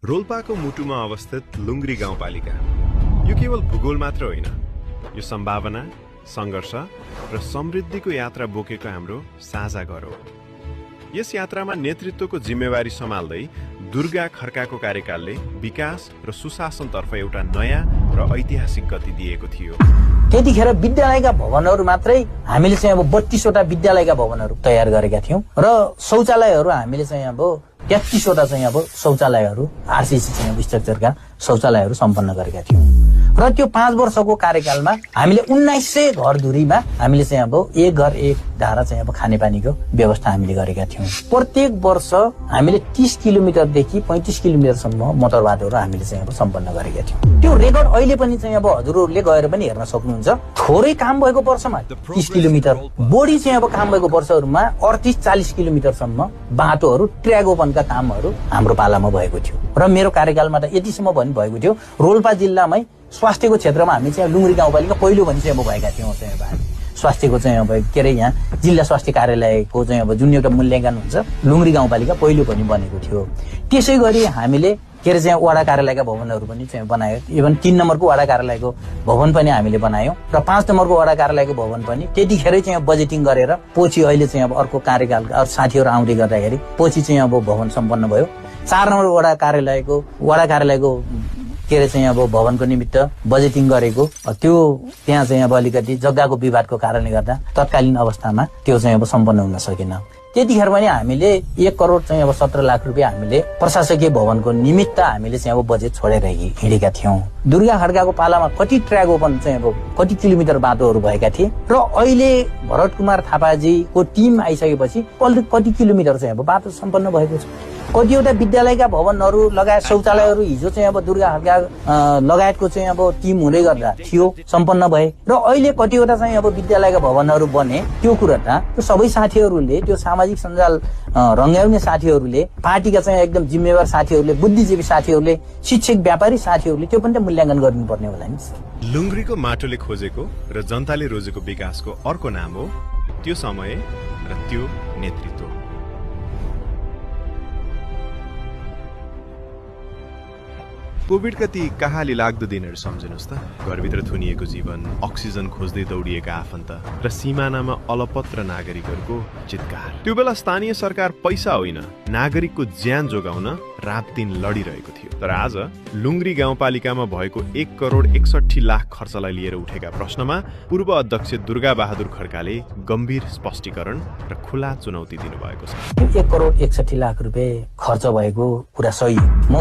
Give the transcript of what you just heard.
रोल्पाको मुटुमा अवस्थित लुङ्ग्री गाउँपालिका यो केवल भूगोल मात्र होइन, यो सम्भावना, सङ्घर्ष र समृद्धिको यात्रा बोकेको हाम्रो साझा घर हो। यस यात्रामा नेतृत्वको जिम्मेवारी सम्हाल्दै दुर्गा खड्काको कार्यकालले विकास र सुशासनतर्फ एउटा नयाँ र ऐतिहासिक गति दिएको थियो। त्यतिखेर विद्यालयका भवनहरू मात्रै हामीले चाहिँ अब 32 वटा विद्यालयका भवनहरू तयार गरेका थियौं र शौचालयहरू हामीले चाहिँ अब 33 वटा चाहिँ अब शौचालयहरू आरसीसी चाहिँ अब स्ट्रक्चरका शौचालयहरू सम्पन्न गरेका थियौं र त्यो 5 वर्षको कार्यकालमा हामीले 1900 घरधुरीमा हामीले चाहिँ अब एक घर एक धारा चाहिँ अब खानेपानीको व्यवस्था हामीले गरेका थियौं। प्रत्येक वर्ष हामीले 30 किलोमिटरदेखि 35 किलोमिटरसम्म मोटर बाटोहरू हामीले चाहिँ अब सम्पन्न गरेका थियौं। त्यो रेकर्ड अहिले पनि चाहिँ अब हजुरहरूले गएर पनि हेर्न सक्नुहुन्छ। थोरै काम भएको वर्षमा 30 किलोमिटर, बढी चाहिँ अब काम भएको वर्षहरूमा 38-40 किलोमिटरसम्म बाटोहरू ट्र्याक ओपनका कामहरू हाम्रो पालामा भएको थियो र मेरो कार्यकालमा त यतिसम्म पनि भएको थियो। रोल्पा जिल्लामै स्वास्थ्यको क्षेत्रमा हामी चाहिँ लुङ्ग्री गाउँपालिका पहिलो पनि चाहिँ अब भएका थियौँ। चाहिँ अब हामी स्वास्थ्यको चाहिँ अब के अरे यहाँ जिल्ला स्वास्थ्य कार्यालयको चाहिँ अब जुन एउटा मूल्याङ्कन हुन्छ लुङ्ग्री गाउँपालिका पहिलो पनि बनेको थियो। त्यसै गरी हामीले के अरे चाहिँ वडा कार्यालयका भवनहरू पनि चाहिँ बनायो। इभन 3 नम्बरको वडा कार्यालयको भवन पनि हामीले बनायौं र 5 नम्बरको वडा कार्यालयको भवन पनि त्यतिखेरै चाहिँ बजेटिङ गरेर पछि अहिले चाहिँ अब अर्को कार्यकालका अरू साथीहरू आउँदै गर्दाखेरि पछि चाहिँ अब भवन सम्पन्न भयो। 4 नम्बर वडा कार्यालयको के अरे चाहिँ अब भवनको निमित्त बजेटिङ गरेको त्यो त्यहाँ चाहिँ अब अलिकति जग्गाको विवादको कारणले गर्दा तत्कालीन अवस्थामा त्यो चाहिँ अब सम्पन्न हुन सकेन। त्यतिखेर पनि हामीले 1 करोड चाहिँ अब 17 लाख रुपियाँ हामीले प्रशासकीय भवनको निमित्त हामीले चाहिँ अब बजेट छोडेर हिँडेका थियौं। दुर्गा खड्काको पालामा कति ट्र्याक ओपन चाहिँ अब कति किलोमिटर बाटोहरू भएका थिए र अहिले भरत कुमार थापाजीको टिम आइसकेपछि कति किलोमिटर चाहिँ अब बाटो सम्पन्न भएको छ। कतिवटा विद्यालयका भवनहरू लगायत शौचालयहरू हिजो चाहिँ अब दुर्गा खड्का लगायतको चाहिँ अब टिम हुँदै गर्दा थियो सम्पन्न भए र अहिले कतिवटा चाहिँ अब विद्यालयका भवनहरू बने। त्यो कुरा त्यो सबै साथीहरूले, त्यो सामाजिक सञ्जाल रङ्ग्याउने साथीहरूले, पार्टीका चाहिँ एकदम जिम्मेवार साथीहरूले, बुद्धिजीवी साथीहरूले, शिक्षक व्यापारी साथीहरूले त्यो पनि त मूल्याङ्कन गर्नुपर्ने होला नि। लुङ्ग्रीको माटोले खोजेको र जनताले रोजेको विकासको अर्को नाम हो त्यो समय र त्यो नेतृत्व। कोभिडका ती कहाली लाग्दो दिनहरू सम्झिनुहोस् त। घरभित्र थुनिएको जीवन, अक्सिजन खोज्दै दौडिएका आफन्त र सिमानामा अलपत्र नागरिकहरूको चित्कार। त्यो बेला स्थानीय सरकार पैसा होइन, नागरिकको ज्यान जोगाउन रात दिन लडिरहेको थियो। तर आज लुङ्ग्री गाउँपालिकामा भएको 1 करोड 61 लाख खर्चलाई लिएर उठेका प्रश्नमा पूर्व अध्यक्ष दुर्गा बहादुर खड्काले गम्भीर स्पष्टीकरण र खुला चुनौती दिनुभएको छ। 1 करोड 61 लाख रुपियाँ खर्च भएको कुरा सही हो।